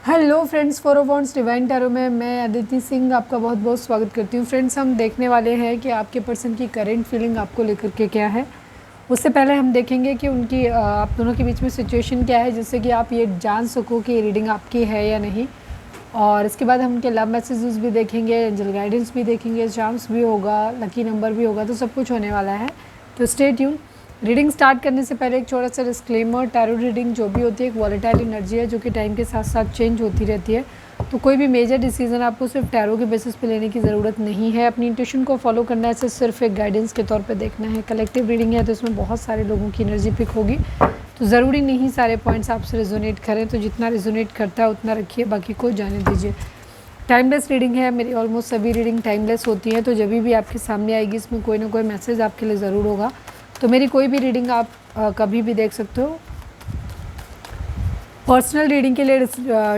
Hello friends, फोरोबॉन्ड्स divine tarot में मैं अदिति सिंह आपका बहुत बहुत स्वागत करती हूँ। फ्रेंड्स, हम देखने वाले हैं कि आपके पर्सन की करेंट फीलिंग आपको लेकर के क्या है। उससे पहले हम देखेंगे कि उनकी आप दोनों के बीच में सिचुएशन क्या है, जिससे कि आप ये जान सको कि रीडिंग आपकी है या नहीं। और इसके बाद हम उनके लव मैसेजेस भी देखेंगे, एंजल गाइडेंस भी देखेंगे, चांस भी होगा, लकी नंबर भी होगा, तो सब कुछ होने वाला है। तो स्टे ट्यून। रीडिंग स्टार्ट करने से पहले एक छोटा सा डिस्क्लेमर, टैरो रीडिंग जो भी होती है एक वॉलेटाइल एनर्जी है जो कि टाइम के साथ साथ चेंज होती रहती है। तो कोई भी मेजर डिसीजन आपको सिर्फ टैरो के बेसिस पे लेने की ज़रूरत नहीं है। अपनी इंट्यूशन को फॉलो करना है, इसे सिर्फ एक गाइडेंस के तौर पे देखना है। कलेक्टिव रीडिंग है तो इसमें बहुत सारे लोगों की एनर्जी पिक होगी, तो ज़रूरी नहीं सारे पॉइंट्स आपसे रेजोनेट करें। तो जितना रेजोनेट करता है उतना रखिए, बाकी को जाने दीजिए। टाइमलेस रीडिंग है, मेरी ऑलमोस्ट सभी रीडिंग टाइमलेस होती है। तो जब भी आपके सामने आएगी इसमें कोई ना कोई मैसेज आपके लिए ज़रूर होगा। तो मेरी कोई भी रीडिंग आप कभी भी देख सकते हो। पर्सनल रीडिंग के लिए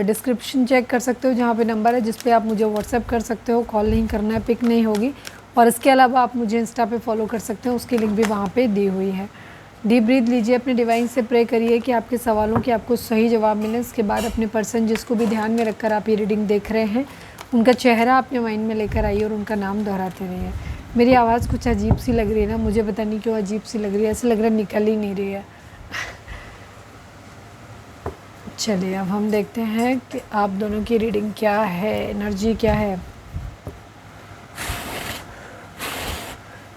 डिस्क्रिप्शन चेक कर सकते हो, जहाँ पे नंबर है जिस पे आप मुझे व्हाट्सएप कर सकते हो। कॉल नहीं करना है, पिक नहीं होगी। और इसके अलावा आप मुझे इंस्टा पे फॉलो कर सकते हो, उसकी लिंक भी वहाँ पे दी हुई है। डीप ब्रीथ लीजिए, अपने डिवाइन से प्रे करिए कि आपके सवालों के आपको सही जवाब मिले। इसके बाद अपने पर्सन जिसको भी ध्यान में रखकर आप ये रीडिंग देख रहे हैं, उनका चेहरा अपने माइंड में लेकर आइए और उनका नाम दोहराते रहिए। मेरी आवाज़ कुछ अजीब सी लग रही है ना, मुझे पता नहीं क्यों अजीब सी लग रही है, ऐसा लग रहा है निकल ही नहीं रही है। चलिए अब हम देखते हैं कि आप दोनों की रीडिंग क्या है, एनर्जी क्या है।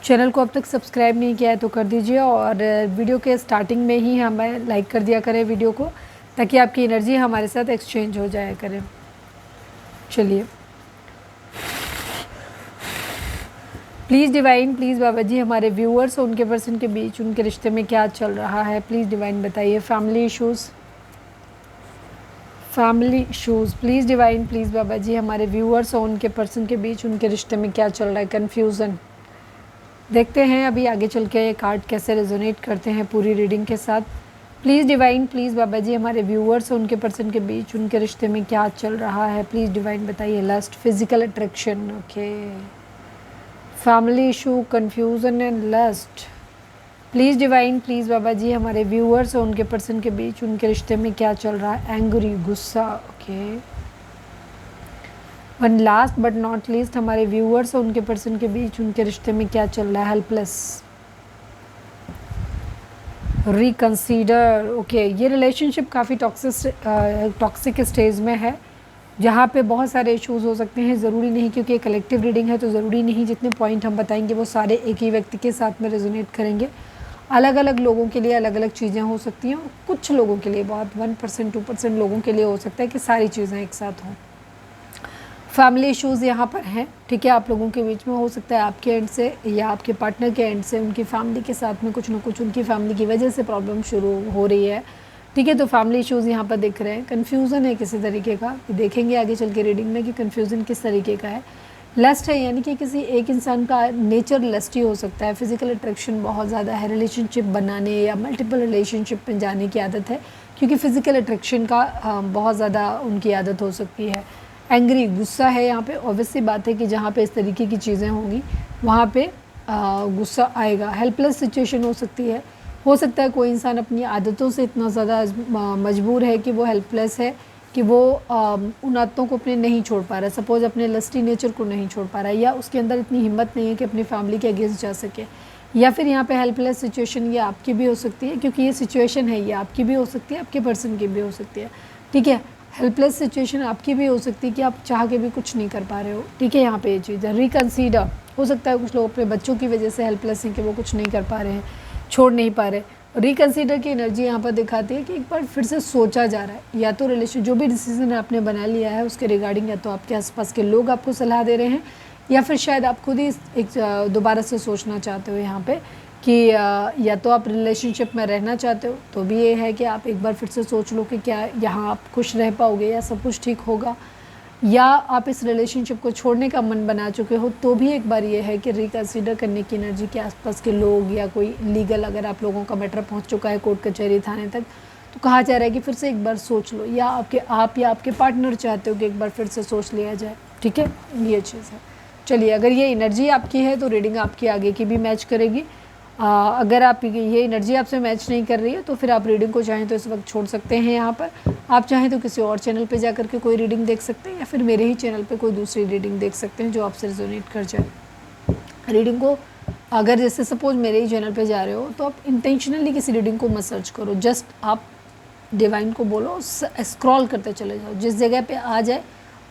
चैनल को अब तक सब्सक्राइब नहीं किया है तो कर दीजिए, और वीडियो के स्टार्टिंग में ही हमें लाइक कर दिया करें वीडियो को, ताकि आपकी एनर्जी हमारे साथ एक्सचेंज हो जाया करे। चलिए, please divine, please Baba ji, हमारे व्यूअर्स और उनके पर्सन के बीच उनके रिश्ते में क्या चल रहा है, प्लीज़ डिवाइन बताइए। Family issues, family issues, please divine, please Baba ji, हमारे व्यूअर्स और उनके पर्सन के बीच उनके रिश्ते में क्या चल रहा है। कन्फ्यूज़न, देखते हैं अभी आगे चल के ये कार्ड कैसे रेजोनेट करते हैं पूरी रीडिंग के साथ। Please divine, please Baba ji, हमारे व्यूअर्स और उनके पर्सन के बीच उनके रिश्ते में क्या चल रहा है, प्लीज़ डिवाइन बताइए। Lust, physical attraction, okay. Family issue, confusion and lust, please divine, please Baba ji, हमारे व्यूअर्स और उनके पर्सन के बीच उनके रिश्ते में क्या चल रहा है। एंग्री, गुस्सा, okay. One last but not least, हमारे व्यूअर्स और उनके पर्सन के बीच उनके रिश्ते में क्या चल रहा है। Helpless, reconsider, okay. ये रिलेशनशिप काफ़ी टॉक्सिक स्टेज में है, जहाँ पे बहुत सारे इश्यूज़ हो सकते हैं। ज़रूरी नहीं, क्योंकि कलेक्टिव रीडिंग है तो ज़रूरी नहीं जितने पॉइंट हम बताएंगे वो सारे एक ही व्यक्ति के साथ में रेजोनेट करेंगे। अलग अलग लोगों के लिए अलग अलग चीज़ें हो सकती हैं, और कुछ लोगों के लिए, बहुत 1% 2% लोगों के लिए हो सकता है कि सारी चीज़ें एक साथ हों। फैमिली इश्यूज़ यहाँ पर हैं, ठीक है। आप लोगों के बीच में हो सकता है आपके एंड से या आपके पार्टनर के एंड से उनकी फैमिली के साथ में कुछ ना कुछ उनकी फैमिली की वजह से प्रॉब्लम शुरू हो रही है, ठीक है। तो फैमिली इश्यूज़ यहाँ पर दिख रहे हैं। कन्फ्यूज़न है किसी तरीके का, देखेंगे आगे चल के रीडिंग में कि कन्फ्यूज़न किस तरीके का है। लस्ट है, यानी कि किसी एक इंसान का नेचर लस्टी हो सकता है। फिजिकल अट्रैक्शन बहुत ज़्यादा है, रिलेशनशिप बनाने या मल्टीपल रिलेशनशिप में जाने की आदत है, क्योंकि फिजिकल अट्रैक्शन का बहुत ज़्यादा उनकी आदत हो सकती है। एंग्री, गुस्सा है यहाँ पे। ऑब्वियस सी बात है कि जहाँ पे इस तरीके की चीज़ें होंगी वहाँ पे गुस्सा आएगा। हेल्पलेस सिचुएशन हो सकती है। हो सकता है कोई इंसान अपनी आदतों से इतना ज़्यादा मजबूर है कि वो हेल्पलेस है, कि वो उन आदतों को अपने नहीं छोड़ पा रहा है। सपोज़ अपने लस्टी नेचर को नहीं छोड़ पा रहा है, या उसके अंदर इतनी हिम्मत नहीं है कि अपनी फैमिली के अगेंस्ट जा सके। या फिर यहाँ पे हेल्पलेस सिचुएशन ये आपकी भी हो सकती है, क्योंकि ये सिचुएशन है ये आपकी भी हो सकती है, आपके पर्सन की भी हो सकती है, ठीक है। हेल्पलेस सिचुएशन आपकी भी हो सकती है कि आप चाह के भी कुछ नहीं कर पा रहे हो, ठीक है। यहाँ पे ये चीज़ है। रिकंसीडर, हो सकता है कुछ लोग अपने बच्चों की वजह से हेल्पलेस हैं कि वो कुछ नहीं कर पा रहे हैं, छोड़ नहीं पा रहे। रिकंसीडर की एनर्जी यहाँ पर दिखाती है कि एक बार फिर से सोचा जा रहा है, या तो रिलेशन जो भी डिसीजन आपने बना लिया है उसके रिगार्डिंग, या तो आपके आसपास के लोग आपको सलाह दे रहे हैं, या फिर शायद आप खुद ही एक दोबारा से सोचना चाहते हो यहाँ पे कि या तो आप रिलेशनशिप में रहना चाहते हो, तो भी ये है कि आप एक बार फिर से सोच लो कि क्या यहाँ आप खुश रह पाओगे या सब कुछ ठीक होगा, या आप इस रिलेशनशिप को छोड़ने का मन बना चुके हो, तो भी एक बार ये है कि रिकंसीडर करने की एनर्जी के आसपास के लोग, या कोई लीगल अगर आप लोगों का मैटर पहुंच चुका है कोर्ट कचहरी थाने तक, तो कहा जा रहा है कि फिर से एक बार सोच लो, या आप या आपके पार्टनर चाहते हो कि एक बार फिर से सोच लिया जाए, ठीक है। ये चीज़ है। चलिए, अगर ये एनर्जी आपकी है तो रीडिंग आपकी आगे की भी मैच करेगी। अगर आप ये एनर्जी आपसे मैच नहीं कर रही है तो फिर आप रीडिंग को चाहें तो इस वक्त छोड़ सकते हैं। यहाँ पर आप चाहें तो किसी और चैनल पे जा करके कोई रीडिंग देख सकते हैं, या फिर मेरे ही चैनल पे कोई दूसरी रीडिंग देख सकते हैं जो आपसे रेजोनेट कर जाए। रीडिंग को अगर जैसे सपोज मेरे ही चैनल पे जा रहे हो तो आप इंटेंशनली किसी रीडिंग को मत सर्च करो, जस्ट आप डिवाइन को बोलो, स्क्रॉल करते चले जाओ, जिस जगह पे आ जाए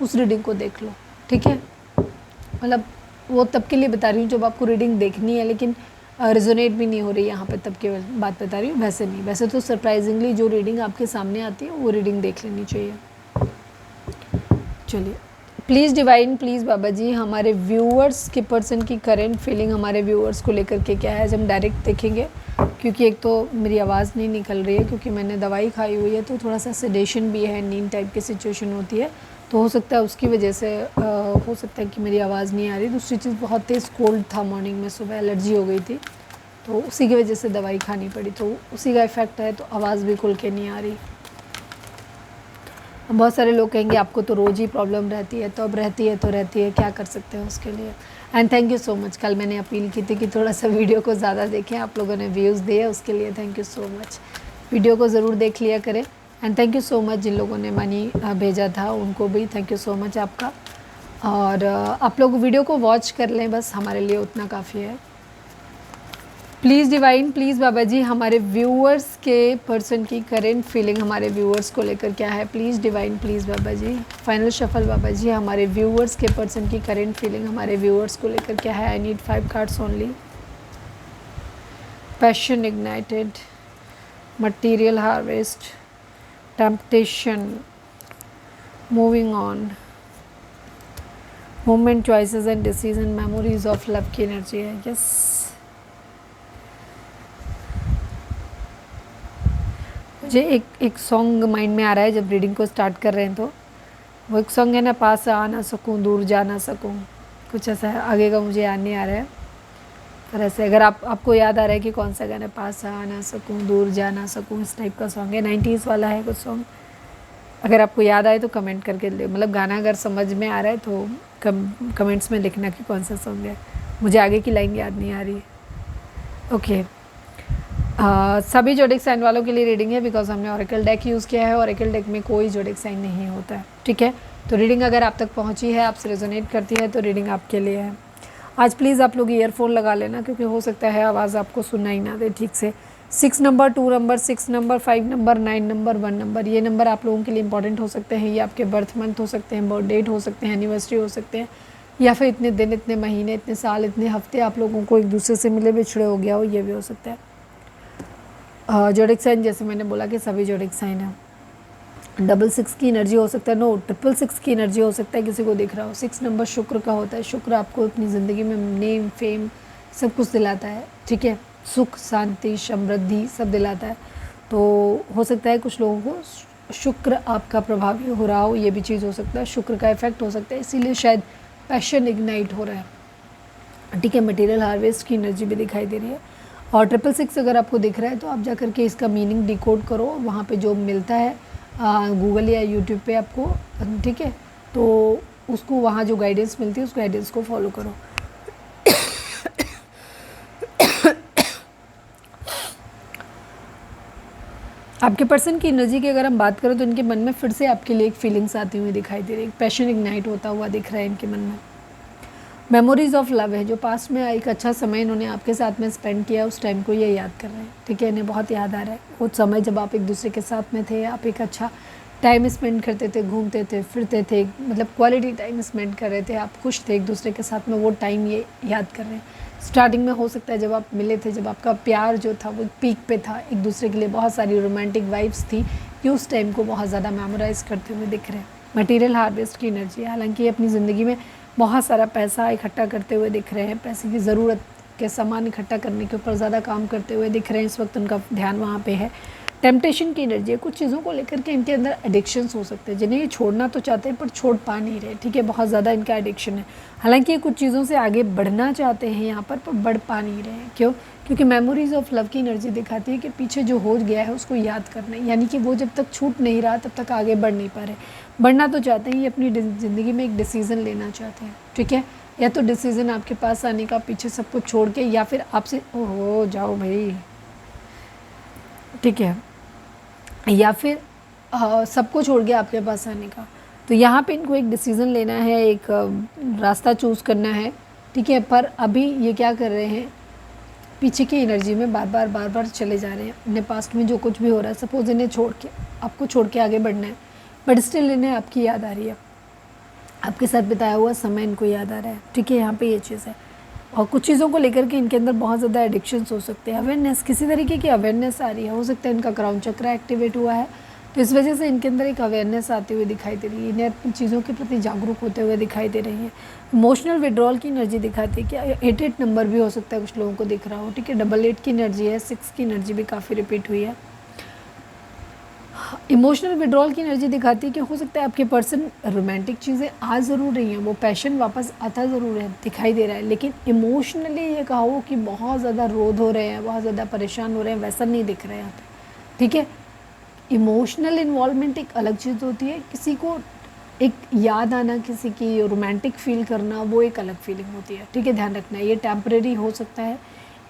उस रीडिंग को देख लो, ठीक है। मतलब वो तब के लिए बता रही हूँ जब आपको रीडिंग देखनी है, लेकिन रेजोनेट भी नहीं हो रही यहाँ पे, तब की बात बता रही हूँ, वैसे नहीं। वैसे तो सरप्राइजिंगली जो रीडिंग आपके सामने आती है वो रीडिंग देख लेनी चाहिए। चलिए, please divine, please Baba ji, हमारे व्यूअर्स के पर्सन की करेंट फीलिंग हमारे व्यूअर्स को लेकर के क्या है, आज हम डायरेक्ट देखेंगे। क्योंकि एक तो मेरी आवाज़ नहीं निकल रही है क्योंकि मैंने दवाई खाई हुई है, तो थोड़ा सा सेडेशन भी है, नींद टाइप की सिचुएशन होती है, तो हो सकता है उसकी वजह से हो सकता है कि मेरी आवाज़ नहीं आ रही। दूसरी चीज़, बहुत तेज़ कोल्ड था मॉर्निंग में, सुबह एलर्जी हो गई थी, तो उसी की वजह से दवाई खानी पड़ी, तो उसी का इफ़ेक्ट है, तो आवाज़ भी खुल के नहीं आ रही। बहुत सारे लोग कहेंगे आपको तो रोज़ ही प्रॉब्लम रहती है, तो अब रहती है तो रहती है, क्या कर सकते हैं उसके लिए। And thank you so much, कल मैंने अपील की थी कि थोड़ा सा वीडियो को ज़्यादा देखें, आप लोगों ने व्यूज़ दिए, उसके लिए thank you so much. Video को ज़रूर देख लिया करें। And thank you so much जिन लोगों ने मनी भेजा था, उनको भी थैंक यू सो मच आपका। और आप लोग वीडियो को वॉच कर लें, बस हमारे लिए उतना काफ़ी है। Please divine, please Baba ji, हमारे व्यूअर्स के पर्सन की करेंट फीलिंग हमारे व्यूअर्स को लेकर क्या है, please divine, please Baba ji. Final shuffle Baba ji, हमारे व्यूअर्स के पर्सन की करेंट फीलिंग हमारे व्यूअर्स को लेकर क्या है। I need 5 cards only. Passion ignited, material harvest, temptation, moving on, moment, choices and decision, memories of love की एनर्जी है। यस, मुझे एक सॉन्ग माइंड में आ रहा है जब रीडिंग को स्टार्ट कर रहे हैं, तो वो एक सॉन्ग है ना, पास आ ना सकूं दूर जा ना सकूं, कुछ ऐसा है, आगे का मुझे याद नहीं आ रहा है, पर ऐसे अगर आपको याद आ रहा है कि कौन सा गाना, पास आ ना सकूं दूर जा ना सकूं, इस टाइप का सॉन्ग है, 90s वाला है कुछ सॉन्ग। अगर आपको याद आए तो कमेंट करके ले, मतलब गाना अगर समझ में आ रहा है तो कमेंट्स में लिखना कि कौन सा सॉन्ग है। मुझे आगे की लाइन याद नहीं आ रही। ओके, सभी जोडिक साइन वालों के लिए रीडिंग है, बिकॉज हमने ओरेकल डेक यूज़ किया है। ओरेकल डेक में कोई जोडिक साइन नहीं होता है, ठीक है। तो रीडिंग अगर आप तक पहुंची है, आपसे रेजोनेट करती है, तो रीडिंग आपके लिए है। आज प्लीज़ आप लोग ईयरफोन लगा लेना, क्योंकि हो सकता है आवाज़ आपको सुनाई ना दे ठीक से। 6 number, 2 number, 6 number, 5 number, 9 number, 1 number, ये नंबर आप लोगों के लिए इंपॉर्टेंट हो सकते हैं। ये आपके बर्थ मंथ हो सकते हैं, बर्थ डेट हो सकते हैं, एनिवर्सरी हो सकते हैं, या फिर इतने दिन, इतने महीने, इतने साल, इतने हफ्ते आप लोगों को एक दूसरे से मिले बिछड़े हो गया हो, ये भी हो सकता है। जोडिक साइन, जैसे मैंने बोला कि सभी जोडिक साइन है। 66 की एनर्जी हो सकता है, नो 666 की एनर्जी हो सकता है, किसी को दिख रहा हो। 6 नंबर शुक्र का होता है। शुक्र आपको अपनी ज़िंदगी में नेम, फेम सब कुछ दिलाता है, ठीक है, सुख, शांति, समृद्धि सब दिलाता है। तो हो सकता है कुछ लोगों को शुक्र आपका प्रभावी हो रहा हो, ये भी चीज़ हो सकता है, शुक्र का इफेक्ट हो सकता है, इसीलिए शायद पैशन इग्नाइट हो रहा है, ठीक है। मटेरियल हार्वेस्ट की एनर्जी भी दिखाई दे रही है। और 666 अगर आपको दिख रहा है तो आप जा करके इसका मीनिंग डिकोड करो, वहाँ पे जो मिलता है गूगल या यूट्यूब पे आपको, ठीक है, तो उसको वहाँ जो गाइडेंस मिलती है उस गाइडेंस को फॉलो करो। आपके पर्सन की एनर्जी की अगर हम बात करें तो इनके मन में फिर से आपके लिए एक फीलिंग्स आती हुई दिखाई दे रही है, पैशन इग्नाइट होता हुआ दिख रहा है इनके मन में। मेमोरीज ऑफ लव है, जो पास्ट में एक अच्छा समय इन्होंने आपके साथ में स्पेंड किया, उस टाइम को ये याद कर रहे हैं, ठीक है, इन्हें बहुत याद आ रहा है वो समय जब आप एक दूसरे के साथ में थे, आप एक अच्छा टाइम स्पेंड करते थे, घूमते थे, फिरते थे, मतलब क्वालिटी टाइम स्पेंड कर रहे थे, आप खुश थे एक दूसरे के साथ में, वो टाइम ये याद कर रहे हैं। स्टार्टिंग में हो सकता है जब आप मिले थे, जब आपका प्यार जो था वो पीक पे था, एक दूसरे के लिए बहुत सारी रोमांटिक वाइब्स थी, कि उस टाइम को बहुत ज़्यादा मेमोराइज करते हुए दिख रहे हैं। मटीरियल हार्वेस्ट की एनर्जी, हालांकि अपनी ज़िंदगी में बहुत सारा पैसा इकट्ठा करते हुए दिख रहे हैं, पैसे की ज़रूरत के सामान इकट्ठा करने के ऊपर ज़्यादा काम करते हुए दिख रहे हैं, इस वक्त उनका ध्यान वहाँ पे है। टेम्पटेशन की एनर्जी है, कुछ चीज़ों को लेकर के इनके अंदर एडिक्शंस हो सकते हैं, जिन्हें ये छोड़ना तो चाहते हैं पर छोड़ पा नहीं रहे, ठीक है, बहुत ज़्यादा इनका एडिक्शन है। हालांकि ये कुछ चीज़ों से आगे बढ़ना चाहते हैं यहाँ पर बढ़ पा नहीं रहे हैं। क्यों? क्योंकि मेमोरीज ऑफ लव की एनर्जी दिखाती है कि पीछे जो हो गया है उसको याद करना है, यानी कि वो जब तक छूट नहीं रहा तब तक आगे बढ़ नहीं पा रहे। बढ़ना तो चाहते हैं, ये अपनी ज़िंदगी में एक डिसीज़न लेना चाहते हैं, ठीक है, या तो डिसीज़न आपके पास आने का पीछे सब कुछ छोड़ के, या फिर आपसे ओहो जाओ भाई, ठीक है, या फिर सबको छोड़ के आपके पास आने का। तो यहाँ पे इनको एक डिसीज़न लेना है, एक रास्ता चूज़ करना है, ठीक है। पर अभी ये क्या कर रहे हैं, पीछे की एनर्जी में बार बार चले जा रहे हैं। अपने पास्ट में जो कुछ भी हो रहा है, सपोज इन्हें छोड़ के, आपको छोड़ के आगे बढ़ना है, बट स्टिल इन्हें आपकी याद आ रही है, आपके साथ बिताया हुआ समय इनको याद आ रहा है, ठीक है। यहाँ पे ये चीज़ है। और कुछ चीज़ों को लेकर के इनके अंदर बहुत ज़्यादा एडिक्शंस हो सकते हैं, अवेयरनेस, किसी तरीके की अवेयरनेस आ रही है। हो सकता है इनका क्राउन चक्र एक्टिवेट हुआ है, तो इस वजह से इनके अंदर एक अवेयरनेस आती हुई दिखाई दे रही है, इन्हें अपनी चीज़ों के प्रति जागरूक होते हुए दिखाई दे रही है। इमोशनल विड्रॉल की एनर्जी दिखाती है कि 88 नंबर भी हो सकता है कुछ लोगों को दिख रहा हो, ठीक है। 88 की एनर्जी है, 6 की एनर्जी भी काफ़ी रिपीट हुई है। इमोशनल विड्रॉल की एनर्जी दिखाती है कि हो सकता है आपके पर्सन रोमांटिक चीज़ें आ ज़रूर रही हैं, वो पैशन वापस आता ज़रूर है, दिखाई दे रहा है, लेकिन इमोशनली ये कहो कि बहुत ज़्यादा रोध हो रहे हैं, बहुत ज़्यादा परेशान हो रहे हैं, वैसा नहीं दिख रहा है यहाँ पे, ठीक है। इमोशनल इन्वॉल्वमेंट एक अलग चीज़ होती है, किसी को एक याद आना, किसी की रोमांटिक फील करना, वो एक अलग फीलिंग होती है, ठीक है। ध्यान रखना, ये टेम्परेरी हो सकता है।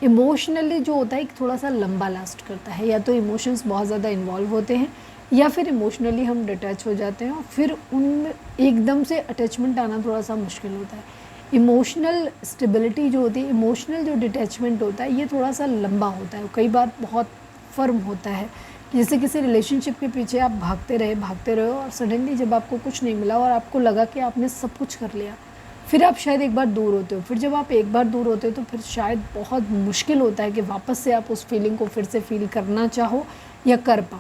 इमोशनली जो होता है एक थोड़ा सा लंबा लास्ट करता है, या तो इमोशंस बहुत ज़्यादा इन्वॉल्व होते हैं, या फिर इमोशनली हम डिटैच हो जाते हैं और फिर उनमें एकदम से अटैचमेंट आना थोड़ा सा मुश्किल होता है। इमोशनल स्टेबिलिटी जो होती है, इमोशनल जो डिटैचमेंट होता है, ये थोड़ा सा लंबा होता है, कई बार बहुत फर्म होता है। जैसे किसी रिलेशनशिप के पीछे आप भागते रहे और सडनली जब आपको कुछ नहीं मिला और आपको लगा कि आपने सब कुछ कर लिया, फिर आप शायद एक बार दूर होते हो। फिर जब आप एक बार दूर होते हो तो फिर शायद बहुत मुश्किल होता है कि वापस से आप उस फीलिंग को फिर से फील करना चाहो या कर पाओ,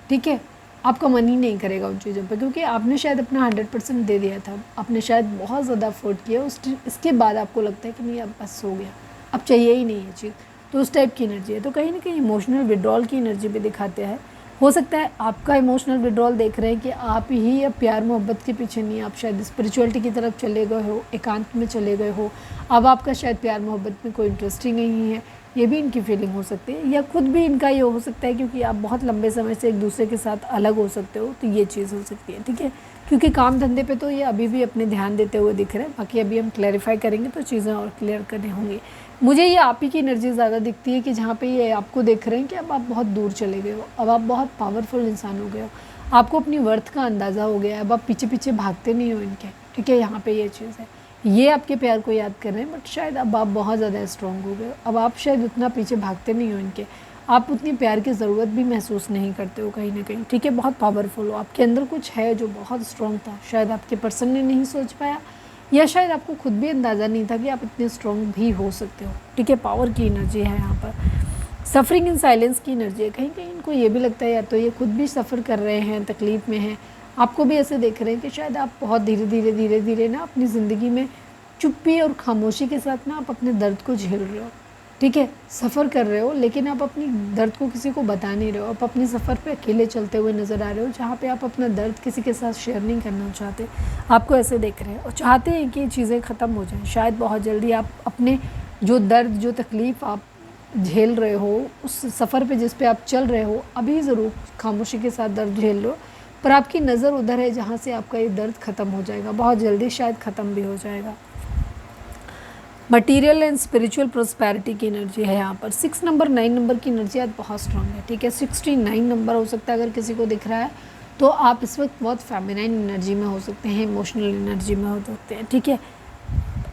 ठीक है। आपका मन ही नहीं करेगा उन चीज़ों पे, क्योंकि आपने शायद अपना 100% दे दिया था, आपने शायद बहुत ज़्यादा एफर्ट किया, इसके बाद आपको लगता है कि नहीं अब बस हो गया, अब चाहिए ही नहीं ये चीज़, तो उस टाइप की एनर्जी है। तो कहीं ना कहीं इमोशनल विड्रॉल की एनर्जी भी दिखाते हैं। हो सकता है आपका इमोशनल विड्रॉल देख रहे हैं कि आप ही अब प्यार मोहब्बत के पीछे नहीं, आप शायद स्पिरिचुअलिटी की तरफ चले गए हो, एकांत में चले गए हो, अब आपका शायद प्यार मोहब्बत में कोई इंटरेस्ट ही नहीं है, ये भी इनकी फीलिंग हो सकती है। या खुद भी इनका ये हो सकता है क्योंकि आप बहुत लंबे समय से एक दूसरे के साथ अलग हो सकते हो, तो ये चीज़ हो सकती है, ठीक है। क्योंकि काम धंधे पे तो ये अभी भी अपने ध्यान देते हुए दिख रहे हैं, बाकी अभी हम क्लैरिफाई करेंगे तो चीज़ें और क्लियर करनी होंगी। मुझे ये आप ही की एनर्जी ज़्यादा दिखती है कि जहाँ पे ये आपको देख रहे हैं कि अब आप बहुत दूर चले गए हो, अब आप बहुत पावरफुल इंसान हो गए हो, आपको अपनी वर्थ का अंदाज़ा हो गया है, अब आप पीछे पीछे भागते नहीं हो इनके, ठीक है। यहाँ पे ये चीज़ है, ये आपके प्यार को याद कर रहे हैं, बट शायद अब आप बहुत ज़्यादा स्ट्रॉन्ग हो गए हो, अब आप शायद उतना पीछे भागते नहीं हो इनके, आप उतनी प्यार की ज़रूरत भी महसूस नहीं करते हो कहीं ना कहीं, ठीक है। बहुत पावरफुल हो, आपके अंदर कुछ है जो बहुत स्ट्रॉन्ग था, शायद आपके पर्सन ने नहीं सोच पाया, या शायद आपको खुद भी अंदाज़ा नहीं था कि आप इतने स्ट्रॉन्ग भी हो सकते हो, ठीक है। पावर की एनर्जी है यहाँ पर। सफरिंग इन साइलेंस की एनर्जी है, कहीं कहीं इनको ये भी लगता है या तो ये खुद भी सफ़र कर रहे हैं, तकलीफ़ में हैं, आपको भी ऐसे देख रहे हैं कि शायद आप बहुत धीरे धीरे ना अपनी ज़िंदगी में चुप्पी और खामोशी के साथ ना आप अपने दर्द को झेल रहे हो, ठीक है। सफ़र कर रहे हो लेकिन आप अपनी दर्द को किसी को बता नहीं रहे हो, आप अपने सफ़र पे अकेले चलते हुए नज़र आ रहे हो, जहाँ पे आप अपना दर्द किसी के साथ शेयर नहीं करना चाहते, आपको ऐसे देख रहे हैं और चाहते हैं कि चीज़ें ख़त्म हो जाएं। शायद बहुत जल्दी आप अपने जो दर्द, जो तकलीफ़ आप झेल रहे हो, उस सफ़र पे जिस पे आप चल रहे हो, अभी ज़रूर खामोशी के साथ दर्द झेल रहे हो, पर आपकी नज़र उधर है जहाँ से आपका ये दर्द ख़त्म हो जाएगा, बहुत जल्दी शायद ख़त्म भी हो जाएगा। मटीरियल एंड स्पिरिचुअल प्रोस्पैरिटी की एनर्जी है यहाँ पर। 6 नंबर 9 नंबर की एनर्जी आज बहुत स्ट्रांग है, ठीक है। 69 नंबर हो सकता है अगर किसी को दिख रहा है तो आप इस वक्त बहुत फेमिनाइन एनर्जी में हो सकते हैं, इमोशनल एनर्जी में हो सकते हैं, ठीक है।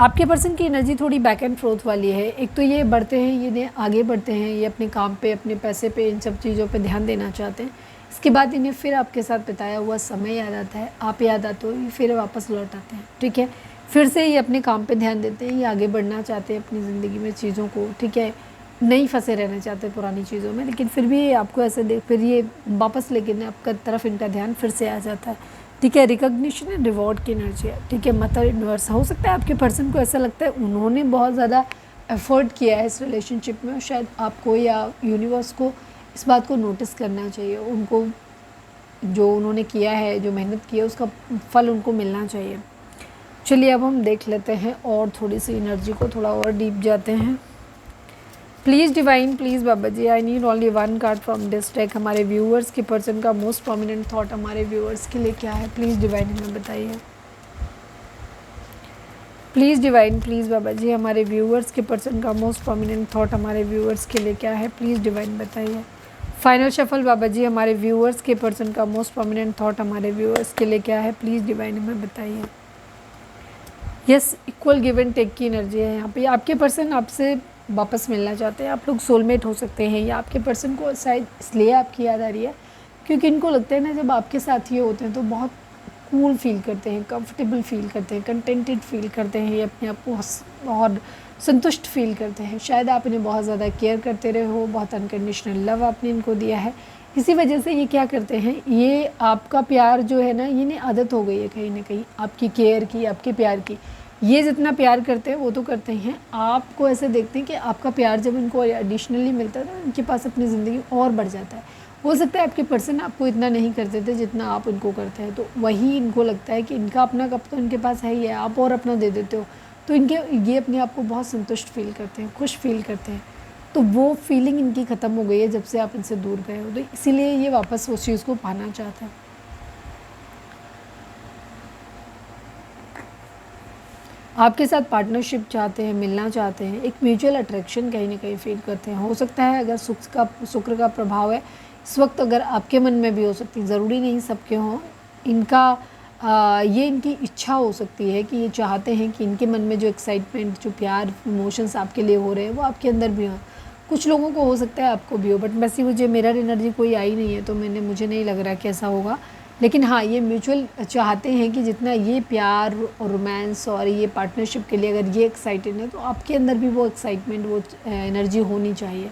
आपके पर्सन की एनर्जी थोड़ी बैक एंड फोर्थ वाली है। एक तो ये बढ़ते हैं, ये आगे बढ़ते हैं, ये अपने काम पे, अपने पैसे पे, इन सब चीज़ों पे ध्यान देना चाहते हैं। इसके बाद इन्हें फिर आपके साथ बिताया हुआ समय याद आता है, आप याद आते हो, ये फिर वापस लौट आते हैं, ठीक है। फिर से ये अपने काम पे ध्यान देते हैं, ये आगे बढ़ना चाहते हैं अपनी ज़िंदगी में चीज़ों को, ठीक है, नहीं फंसे रहना चाहते पुरानी चीज़ों में, लेकिन फिर भी आपको ऐसे फिर ये वापस लेकिन आपका तरफ इनका ध्यान फिर से आ जाता है, ठीक है। रिकॉग्निशन एंड रिवॉर्ड की एनर्जी है, ठीक है। मदर यूनिवर्स, हो सकता है आपके पर्सन को ऐसा लगता है उन्होंने बहुत ज़्यादा एफर्ट किया है इस रिलेशनशिप में, शायद आपको या यूनिवर्स को इस बात को नोटिस करना चाहिए, उनको जो उन्होंने किया है, जो मेहनत की है, उसका फल उनको मिलना चाहिए। चलिए अब हम देख लेते हैं और थोड़ी सी एनर्जी को थोड़ा और डीप जाते हैं। Please divine, please Baba ji, I need only 1 card from this deck. हमारे व्यूअर्स के पर्सन का मोस्ट प्रोमिनेंट थॉट हमारे व्यूअर्स के लिए क्या है, प्लीज़ डिवाइन हमें बताइए। Please divine, please Baba ji हमारे व्यूअर्स के पर्सन का मोस्ट प्रोमिनेंट थॉट हमारे व्यूअर्स के लिए क्या है, प्लीज़ डिवाइन बताइए। फाइनल शफल बाबा जी हमारे व्यूअर्स के पर्सन का मोस्ट प्रोमिनेंट थॉट हमारे व्यूअर्स के लिए क्या है, प्लीज़ डिवाइन हमें बताइए। Yes, equal give and take की एनर्जी है यहाँ पे। आपके पर्सन आपसे वापस मिलना चाहते हैं, आप लोग सोलमेट हो सकते हैं, या आपके पर्सन को शायद इसलिए आपकी याद आ रही है क्योंकि इनको लगता है ना जब आपके साथ ये होते हैं तो बहुत कूल फील करते हैं, कंफर्टेबल फील करते हैं, कंटेंटेड फील करते हैं, ये अपने आप को और संतुष्ट फील करते हैं। शायद आप इन्हें बहुत ज़्यादा केयर करते रहे हो, बहुत अनकंडीशनल लव आपने इनको दिया है, इसी वजह से ये क्या करते हैं, ये आपका प्यार जो है ना, ये इन्हें आदत हो गई है कहीं ना कहीं आपकी केयर की, आपके प्यार की। ये जितना प्यार करते हैं वो तो करते ही हैं, आपको ऐसे देखते हैं कि आपका प्यार जब इनको एडिशनली मिलता है तो इनके पास अपनी ज़िंदगी और बढ़ जाता है। हो सकता है आपके पर्सन आपको इतना नहीं करते थे जितना आप इनको करते हैं, तो वही इनको लगता है कि इनका अपना कप तो इनके पास है ही है, आप और अपना दे देते हो, तो इनके ये अपने आप को बहुत संतुष्ट फील करते हैं, खुश फील करते हैं। तो वो फीलिंग इनकी ख़त्म हो गई है जब से आप इनसे दूर गए हो, तो इसीलिए ये वापस उस चीज़ को पाना चाहते हैं। आपके साथ पार्टनरशिप चाहते हैं, मिलना चाहते हैं, एक म्यूचुअल अट्रैक्शन कहीं ना कहीं फील करते हैं। हो सकता है अगर शुक्र का प्रभाव है इस वक्त, अगर आपके मन में भी हो सकती है, ज़रूरी नहीं सबके हों, इनका ये इनकी इच्छा हो सकती है कि ये चाहते हैं कि इनके मन में जो एक्साइटमेंट, जो प्यार, इमोशंस आपके लिए हो रहे हैं वो आपके अंदर भी हों। कुछ लोगों को हो सकता है आपको भी हो, बट वैसे मुझे मिरर एनर्जी कोई आई नहीं है तो मुझे नहीं लग रहा कि ऐसा होगा। लेकिन हाँ, ये म्यूचुअल चाहते हैं कि जितना ये प्यार और रोमांस और ये पार्टनरशिप के लिए अगर ये एक्साइटेड है तो आपके अंदर भी वो एक्साइटमेंट, वो एनर्जी होनी चाहिए।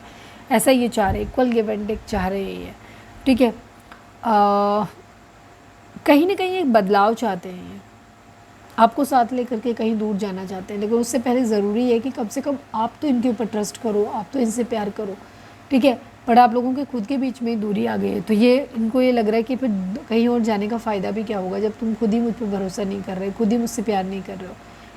ऐसा ये चाह रहे, इक्वल गिव एंड टेक चाह रहे हैं ये, ठीक है। कहीं ना कहीं एक बदलाव चाहते हैं ये, आपको साथ लेकर के कहीं दूर जाना चाहते हैं, लेकिन उससे पहले ज़रूरी है कि कम से कम आप तो इनके ऊपर ट्रस्ट करो, आप तो इनसे प्यार करो, ठीक है। बट आप लोगों के खुद के बीच में दूरी आ गई है, तो ये इनको ये लग रहा है कि फिर कहीं और जाने का फ़ायदा भी क्या होगा जब तुम खुद ही मुझ पर भरोसा नहीं कर रहे, खुद ही मुझसे प्यार नहीं कर रहे हो,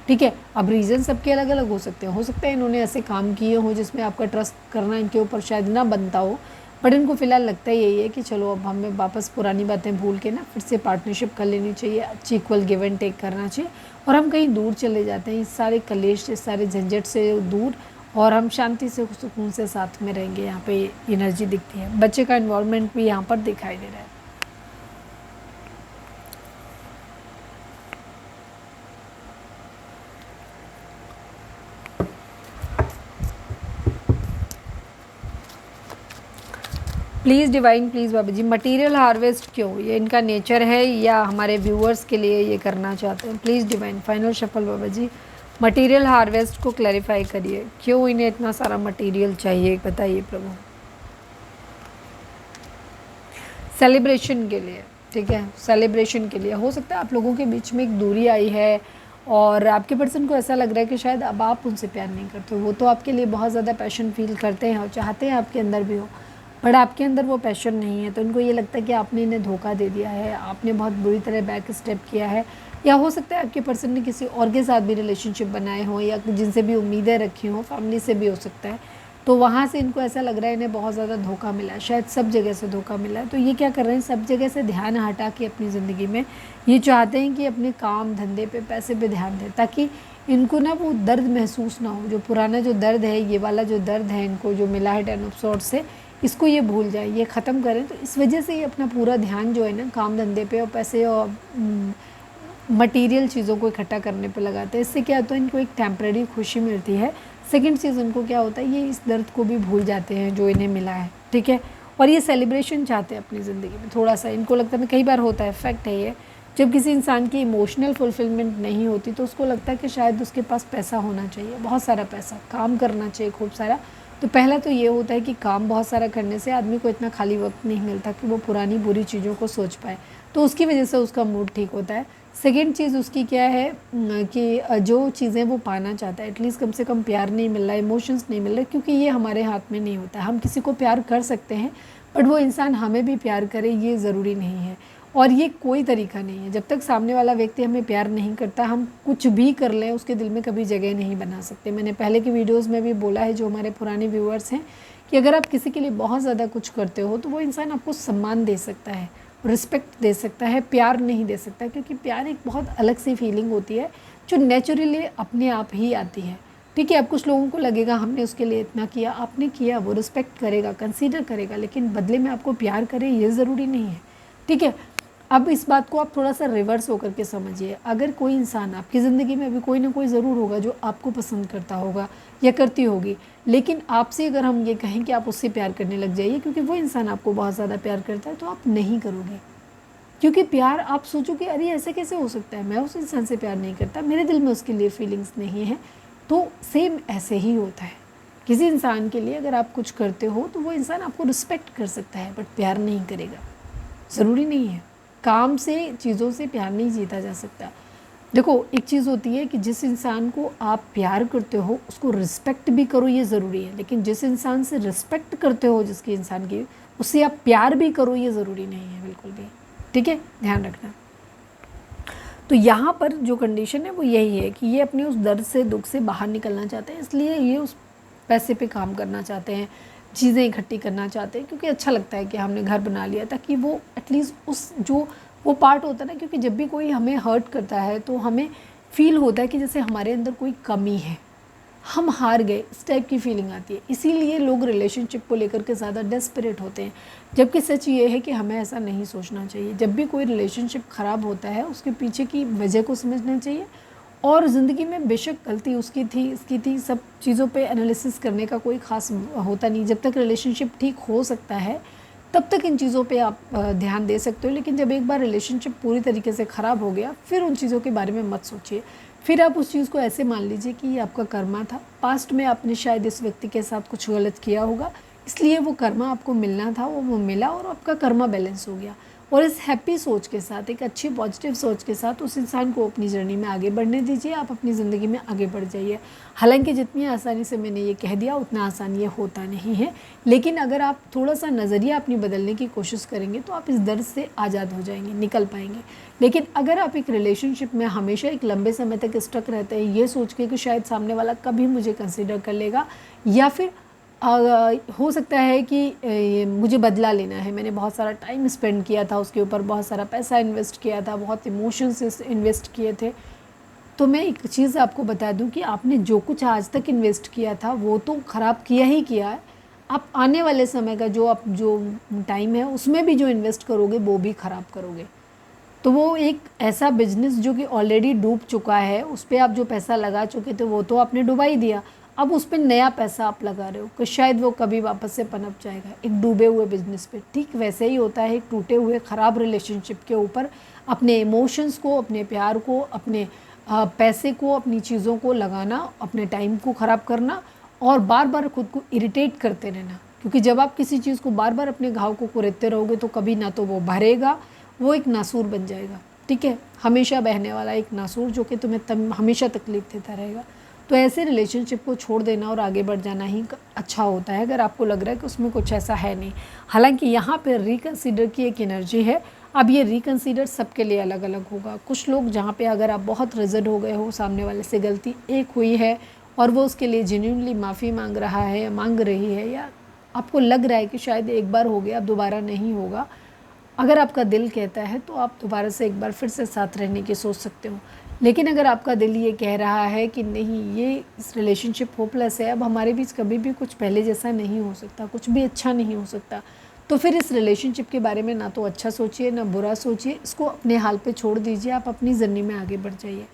ठीक है। अब रीज़न सबके अलग अलग हो सकते हैं, हो सकता है इन्होंने ऐसे काम किए हों जिसमें आपका ट्रस्ट करना इनके ऊपर शायद ना बनता हो, बट इनको फ़िलहाल लगता यही है कि चलो अब हमें वापस पुरानी बातें भूल के ना फिर से पार्टनरशिप कर लेनी चाहिए, अच्छी इक्वल गिव एंड टेक करना चाहिए, और हम कहीं दूर चले जाते हैं इस सारे कलेश, इस सारे झंझट से दूर, और हम शांति से, सुकून से साथ में रहेंगे। यहाँ पे एनर्जी दिखती है, बच्चे का इन्वॉल्वमेंट भी यहाँ पर दिखाई दे रहा है। Please divine, please Baba ji material harvest क्यों, ये इनका नेचर है या हमारे व्यूअर्स के लिए ये करना चाहते हैं। Please divine final shuffle Baba ji material harvest को क्लैरिफाई करिए, क्यों इन्हें इतना सारा मटेरियल चाहिए, बताइए प्रभु। सेलिब्रेशन के लिए, ठीक है, सेलिब्रेशन के लिए। हो सकता है आप लोगों के बीच में एक दूरी आई है और आपके पर्सन को ऐसा लग रहा है कि शायद अब आप उनसे प्यार नहीं करते हो, वो तो आपके लिए बहुत ज़्यादा पैशन फील करते हैं और चाहते हैं आपके अंदर भी हो, बट आपके अंदर वो पैशन नहीं है, तो इनको ये लगता है कि आपने इन्हें धोखा दे दिया है, आपने बहुत बुरी तरह बैक स्टेप किया है, या हो सकता है आपके पर्सन ने किसी और के साथ भी रिलेशनशिप बनाए हों या जिनसे भी उम्मीदें रखी हों, फैमिली से भी हो सकता है, तो वहाँ से इनको ऐसा लग रहा है इन्हें बहुत ज़्यादा धोखा मिला है, शायद सब जगह से धोखा मिला है। तो ये क्या कर रहे हैं, सब जगह से ध्यान हटा के अपनी ज़िंदगी में ये चाहते हैं कि अपने काम धंधे पे, पैसे पे ध्यान दें, ताकि इनको ना वो दर्द महसूस ना हो, जो पुराना जो दर्द है, ये वाला जो दर्द है इनको जो मिला है 10 ऑफ सॉर्ड्स से, इसको ये भूल जाए, ये ख़त्म करें। तो इस वजह से ये अपना पूरा ध्यान जो है ना काम धंधे पे और पैसे और मटेरियल चीज़ों को इकट्ठा करने पे लगाते हैं। इससे क्या होता है, इनको एक टेम्परेरी खुशी मिलती है। सेकंड चीज़ उनको क्या होता है, ये इस दर्द को भी भूल जाते हैं जो इन्हें मिला है, ठीक है। और ये सेलिब्रेशन चाहते हैं अपनी ज़िंदगी में थोड़ा सा, इनको लगता है, कई बार होता है, फैक्ट है ये, जब किसी इंसान की इमोशनल फुलफिलमेंट नहीं होती तो उसको लगता है कि शायद उसके पास पैसा होना चाहिए, बहुत सारा पैसा, काम करना चाहिए खूब सारा। तो पहला तो ये होता है कि काम बहुत सारा करने से आदमी को इतना खाली वक्त नहीं मिलता कि वो पुरानी बुरी चीज़ों को सोच पाए, तो उसकी वजह से उसका मूड ठीक होता है। सेकेंड चीज़ उसकी क्या है कि जो चीज़ें वो पाना चाहता है, एटलीस्ट कम से कम प्यार नहीं मिल रहा है, इमोशंस नहीं मिल रहे, क्योंकि ये हमारे हाथ में नहीं होता। हम किसी को प्यार कर सकते हैं, बट वो इंसान हमें भी प्यार करे ये ज़रूरी नहीं है, और ये कोई तरीका नहीं है। जब तक सामने वाला व्यक्ति हमें प्यार नहीं करता, हम कुछ भी कर लें उसके दिल में कभी जगह नहीं बना सकते। मैंने पहले की वीडियोस में भी बोला है, जो हमारे पुराने व्यूअर्स हैं, कि अगर आप किसी के लिए बहुत ज़्यादा कुछ करते हो तो वो इंसान आपको सम्मान दे सकता है, रिस्पेक्ट दे सकता है, प्यार नहीं दे सकता, क्योंकि प्यार एक बहुत अलग सी फीलिंग होती है जो नेचुरली अपने आप ही आती है। ठीक है, अब कुछ लोगों को लगेगा हमने उसके लिए इतना किया, आपने किया, वो रिस्पेक्ट करेगा, कंसीडर करेगा, लेकिन बदले में आपको प्यार करे ये ज़रूरी नहीं है। ठीक है, अब इस बात को आप थोड़ा सा रिवर्स होकर के समझिए। अगर कोई इंसान आपकी ज़िंदगी में अभी कोई ना कोई ज़रूर होगा जो आपको पसंद करता होगा या करती होगी, लेकिन आपसे अगर हम ये कहें कि आप उससे प्यार करने लग जाइए क्योंकि वो इंसान आपको बहुत ज़्यादा प्यार करता है, तो आप नहीं करोगे। क्योंकि प्यार आप सोचोगे अरे ऐसे कैसे हो सकता है, मैं उस इंसान से प्यार नहीं करता, मेरे दिल में उसके लिए फीलिंग्स नहीं है। तो सेम ऐसे ही होता है, किसी इंसान के लिए अगर आप कुछ करते हो तो वो इंसान आपको रिस्पेक्ट कर सकता है बट प्यार नहीं करेगा। ज़रूरी नहीं है, काम से चीज़ों से प्यार नहीं जीता जा सकता। देखो, एक चीज़ होती है कि जिस इंसान को आप प्यार करते हो उसको रिस्पेक्ट भी करो, ये ज़रूरी है, लेकिन जिस इंसान से रिस्पेक्ट करते हो जिसकी इंसान की, उससे आप प्यार भी करो, ये ज़रूरी नहीं है बिल्कुल भी। ठीक है, ध्यान रखना। तो यहाँ पर जो कंडीशन है वो यही है कि ये अपने उस दर्द से, दुख से बाहर निकलना चाहते हैं, इसलिए ये उस पैसे पे काम करना चाहते हैं, चीज़ें इकट्ठी करना चाहते हैं, क्योंकि अच्छा लगता है कि हमने घर बना लिया, ताकि वो एटलीस्ट उस जो वो पार्ट होता है ना, क्योंकि जब भी कोई हमें हर्ट करता है तो हमें फील होता है कि जैसे हमारे अंदर कोई कमी है, हम हार गए, इस टाइप की फीलिंग आती है। इसीलिए लोग रिलेशनशिप को लेकर के ज़्यादा डेस्परेट होते हैं, जबकि सच ये है कि हमें ऐसा नहीं सोचना चाहिए। जब भी कोई रिलेशनशिप ख़राब होता है उसके पीछे की वजह को समझना चाहिए, और ज़िंदगी में बेशक गलती उसकी थी, इसकी थी, सब चीज़ों पे एनालिसिस करने का कोई ख़ास होता नहीं। जब तक रिलेशनशिप ठीक हो सकता है तब तक इन चीज़ों पे आप ध्यान दे सकते हो, लेकिन जब एक बार रिलेशनशिप पूरी तरीके से ख़राब हो गया फिर उन चीज़ों के बारे में मत सोचिए। फिर आप उस चीज़ को ऐसे मान लीजिए कि ये आपका कर्मा था, पास्ट में आपने शायद इस व्यक्ति के साथ कुछ गलत किया होगा, इसलिए वो कर्मा आपको मिलना था, वो मिला और आपका कर्मा बैलेंस हो गया। और इस हैप्पी सोच के साथ, एक अच्छी पॉजिटिव सोच के साथ उस इंसान को अपनी जर्नी में आगे बढ़ने दीजिए, आप अपनी ज़िंदगी में आगे बढ़ जाइए। हालांकि जितनी आसानी से मैंने ये कह दिया उतना आसान ये होता नहीं है, लेकिन अगर आप थोड़ा सा नज़रिया अपनी बदलने की कोशिश करेंगे तो आप इस दर्द से आज़ाद हो जाएंगे, निकल पाएंगे। लेकिन अगर आप एक रिलेशनशिप में हमेशा एक लंबे समय तक स्टक रहते हैं ये सोच के कि शायद सामने वाला कभी मुझे कंसिडर कर लेगा, या फिर हो सकता है कि मुझे बदला लेना है, मैंने बहुत सारा टाइम स्पेंड किया था उसके ऊपर, बहुत सारा पैसा इन्वेस्ट किया था, बहुत इमोशंस इन्वेस्ट किए थे, तो मैं एक चीज़ आपको बता दूं कि आपने जो कुछ आज तक इन्वेस्ट किया था वो तो ख़राब किया ही किया है। आप आने वाले समय का जो टाइम है उसमें भी जो इन्वेस्ट करोगे वो भी ख़राब करोगे। तो वो एक ऐसा बिजनेस जो कि ऑलरेडी डूब चुका है, उस पर आप जो पैसा लगा चुके थे वो तो आपने डुबा ही दिया, अब उस पर नया पैसा आप लगा रहे हो कि शायद वो कभी वापस से पनप जाएगा एक डूबे हुए बिजनेस पे। ठीक वैसे ही होता है एक टूटे हुए ख़राब रिलेशनशिप के ऊपर अपने इमोशंस को, अपने प्यार को, अपने पैसे को, अपनी चीज़ों को लगाना, अपने टाइम को ख़राब करना और बार बार खुद को इरिटेट करते रहना। क्योंकि जब आप किसी चीज़ को बार बार अपने घाव को कुरेदते रहोगे तो कभी ना तो वो भरेगा, वो एक नासूर बन जाएगा। ठीक है, हमेशा बहने वाला एक नासूर जो कि तुम्हें हमेशा तकलीफ देता रहेगा। तो ऐसे रिलेशनशिप को छोड़ देना और आगे बढ़ जाना ही अच्छा होता है, अगर आपको लग रहा है कि उसमें कुछ ऐसा है नहीं। हालांकि यहाँ पर रिकन्सिडर की एक एनर्जी है। अब ये रिकन्सिडर सबके लिए अलग अलग होगा। कुछ लोग जहाँ पे अगर आप बहुत रिजर्व हो गए हो, सामने वाले से गलती एक हुई है और वो उसके लिए जेन्युइनली माफ़ी मांग रहा है या मांग रही है, या आपको लग रहा है कि शायद एक बार हो गया अब दोबारा नहीं होगा, अगर आपका दिल कहता है तो आप दोबारा से एक बार फिर से साथ रहने की सोच सकते हो। लेकिन अगर आपका दिल ये कह रहा है कि नहीं, ये इस रिलेशनशिप होपलेस है, अब हमारे बीच कभी भी कुछ पहले जैसा नहीं हो सकता, कुछ भी अच्छा नहीं हो सकता, तो फिर इस रिलेशनशिप के बारे में ना तो अच्छा सोचिए ना बुरा सोचिए, इसको अपने हाल पे छोड़ दीजिए, आप अपनी जर्नी में आगे बढ़ जाइए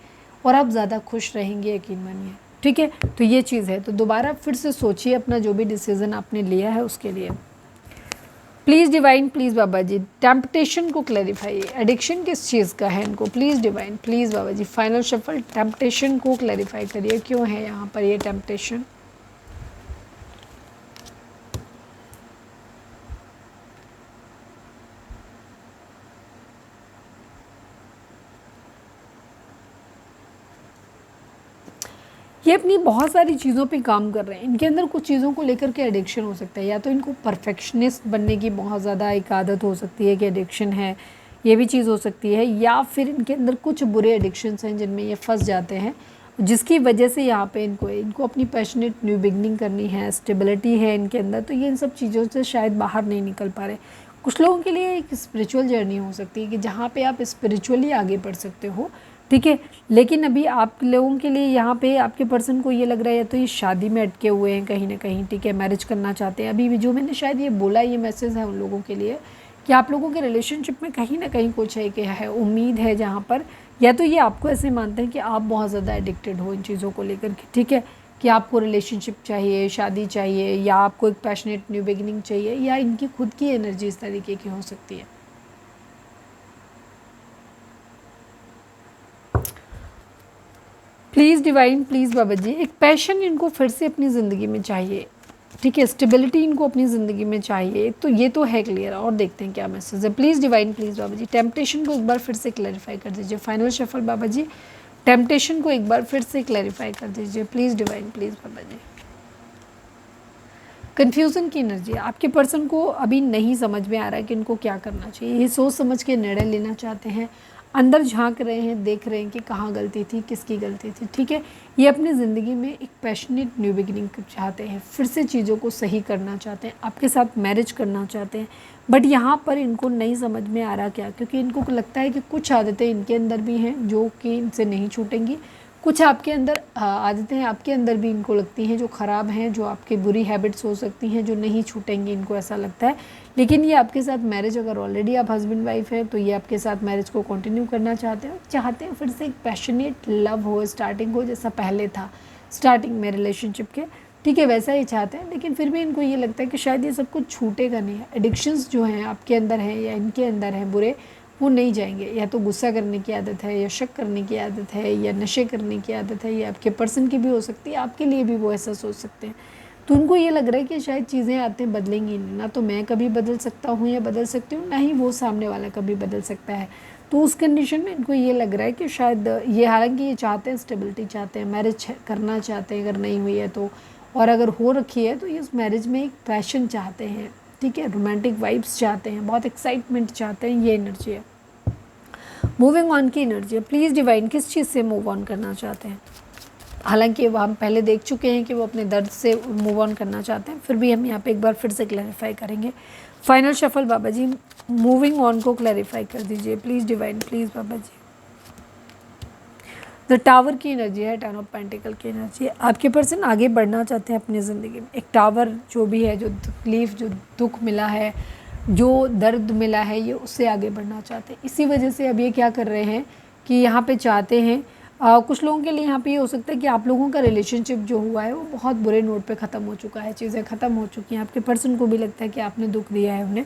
और आप ज़्यादा खुश रहेंगे, यकीन मानिए। ठीक है, तो ये चीज़ है। तो दोबारा फिर से सोचिए अपना जो भी डिसीज़न आपने लिया है उसके लिए। Please divine, please Baba ji temptation को क्लैरिफाई, एडिक्शन किस चीज़ का है इनको, please divine, please Baba ji final shuffle temptation को क्लैरिफाई करिए, क्यों है यहाँ पर ये टेम्पटेशन। ये अपनी बहुत सारी चीज़ों पे काम कर रहे हैं, इनके अंदर कुछ चीज़ों को लेकर के एडिक्शन हो सकता है, या तो इनको परफेक्शनिस्ट बनने की बहुत ज़्यादा एक आदत हो सकती है कि एडिक्शन है, ये भी चीज़ हो सकती है, या फिर इनके अंदर कुछ बुरे एडिक्शंस हैं जिनमें ये फंस जाते हैं, जिसकी वजह से यहाँ पे इनको अपनी पैशनेट न्यू बिगनिंग करनी है, स्टेबिलिटी है इनके अंदर, तो ये इन सब चीज़ों से शायद बाहर नहीं निकल पा रहे। कुछ लोगों के लिए एक स्पिरिचुअल जर्नी हो सकती है कि जहाँ पे आप स्पिरिचुअली आगे बढ़ सकते हो, ठीक है। लेकिन अभी आप लोगों के लिए यहाँ पे आपके पर्सन को ये लग रहा है या तो ये शादी में अटके हुए हैं कहीं ना कहीं, ठीक है, मैरिज करना चाहते हैं। अभी भी जो मैंने शायद ये बोला, ये मैसेज है उन लोगों के लिए कि आप लोगों के रिलेशनशिप में कहीं ना कहीं कुछ है कि है उम्मीद है, जहाँ पर या तो ये आपको ऐसे मानते हैं कि आप बहुत ज़्यादा एडिक्टेड हो इन चीज़ों को लेकर के, ठीक है, कि आपको रिलेशनशिप चाहिए, शादी चाहिए, या आपको एक पैशनेट न्यू बिगिनिंग चाहिए, या इनकी खुद की एनर्जी इस तरीके की हो सकती है। प्लीज़ डिवाइन, प्लीज़ बाबा जी, एक पैशन इनको फिर से अपनी ज़िंदगी में चाहिए, ठीक है, स्टेबिलिटी इनको अपनी ज़िंदगी में चाहिए। तो ये तो है क्लियर, और देखते हैं क्या मैसेज है। Please divine, please Baba ji, temptation को एक बार फिर से क्लैरिफाई कर दीजिए। Final shuffle Baba ji, temptation को एक बार फिर से क्लैरिफाई कर दीजिए। Please divine, please Baba ji. Confusion की एनर्जी, आपके पर्सन को अभी नहीं समझ में आ रहा है कि इनको क्या करना चाहिए। ये सोच समझ के निर्णय लेना चाहते हैं, अंदर झांक रहे हैं, देख रहे हैं कि कहाँ गलती थी, किसकी गलती थी, ठीक है। ये अपनी ज़िंदगी में एक पैशनेट न्यू बिगिनिंग चाहते हैं, फिर से चीज़ों को सही करना चाहते हैं, आपके साथ मैरिज करना चाहते हैं। बट यहाँ पर इनको नहीं समझ में आ रहा क्या, क्योंकि इनको लगता है कि कुछ आदतें इनके अंदर भी हैं जो कि इनसे नहीं छूटेंगी, कुछ आपके अंदर आदतें आपके अंदर भी इनको लगती हैं जो ख़राब हैं, जो आपकी बुरी हैबिट्स हो सकती हैं, जो नहीं छूटेंगी, इनको ऐसा लगता है। लेकिन ये आपके साथ मैरिज, अगर ऑलरेडी आप हस्बैंड वाइफ है तो ये आपके साथ मैरिज को कंटिन्यू करना चाहते हैं फिर से एक पैशनेट लव हो, स्टार्टिंग हो जैसा पहले था स्टार्टिंग में रिलेशनशिप के, ठीक है, वैसा ही चाहते हैं। लेकिन फिर भी इनको ये लगता है कि शायद ये सब कुछ छूटेगा नहीं है। एडिक्शंस जो हैं आपके अंदर हैं या इनके अंदर हैं बुरे, वो नहीं जाएंगे। या तो गुस्सा करने की आदत है, या शक करने की आदत है, या नशे करने की आदत है, ये आपके पर्सन की भी हो सकती है, आपके लिए भी वो ऐसा सोच सकते हैं। तो उनको ये लग रहा है कि शायद चीज़ें आते बदलेंगी नहीं, ना तो मैं कभी बदल सकता हूँ या बदल सकती हूँ, ना ही वो सामने वाला कभी बदल सकता है। तो उस कंडीशन में इनको ये लग रहा है कि शायद ये, हालांकि ये चाहते हैं स्टेबिलिटी, चाहते हैं मैरिज करना चाहते हैं अगर नहीं हुई है तो, और अगर हो रखी है तो ये उस मैरिज में एक पैशन चाहते हैं, ठीक है, रोमांटिक वाइब्स चाहते हैं, बहुत एक्साइटमेंट चाहते हैं, ये एनर्जी है। मूविंग ऑन की एनर्जी है। प्लीज़ डिवाइन, किस चीज़ से मूव ऑन करना चाहते हैं? हालांकि वो हम पहले देख चुके हैं कि वो अपने दर्द से मूव ऑन करना चाहते हैं, फिर भी हम यहाँ पे एक बार फिर से क्लैरिफाई करेंगे। Final shuffle Baba ji, moving on को क्लैरिफाई कर दीजिए please divine, please Baba ji. The tower की एनर्जी है, 10 ऑफ पेंटिकल की एनर्जी है। आपके पर्सन आगे बढ़ना चाहते हैं अपनी ज़िंदगी में। एक टावर जो भी है, जो तकलीफ़, जो दुख मिला है, जो दर्द मिला है, ये उससे आगे बढ़ना चाहते हैं। इसी वजह से अब ये क्या कर रहे हैं कि यहाँ पे चाहते हैं, कुछ लोगों के लिए यहाँ पे ये हो सकता है कि आप लोगों का रिलेशनशिप जो हुआ है वो बहुत बुरे नोट पे ख़त्म हो चुका है, चीज़ें ख़त्म हो चुकी हैं। आपके पर्सन को भी लगता है कि आपने दुख दिया है उन्हें।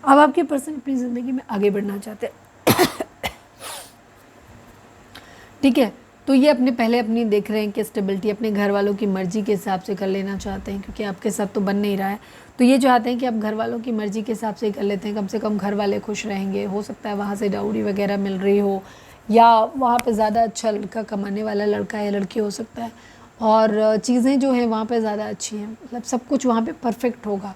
अब आपके पर्सन अपनी ज़िंदगी में आगे बढ़ना चाहते हैं, ठीक है। तो ये पहले अपनी देख रहे हैं कि स्टेबिलिटी अपने घर वालों की मर्ज़ी के हिसाब से कर लेना चाहते हैं, क्योंकि आपके साथ तो बन नहीं रहा है। तो ये चाहते हैं कि आप घर वालों की मर्ज़ी के हिसाब से कर लेते हैं, कम से कम घर वाले खुश रहेंगे। हो सकता है वहाँ से डाउरी वगैरह मिल रही हो, या वहाँ पे ज़्यादा अच्छा लड़का, कमाने वाला लड़का या लड़की हो सकता है, और चीज़ें जो हैं वहाँ पे ज़्यादा अच्छी हैं, मतलब सब कुछ वहाँ पे परफेक्ट होगा,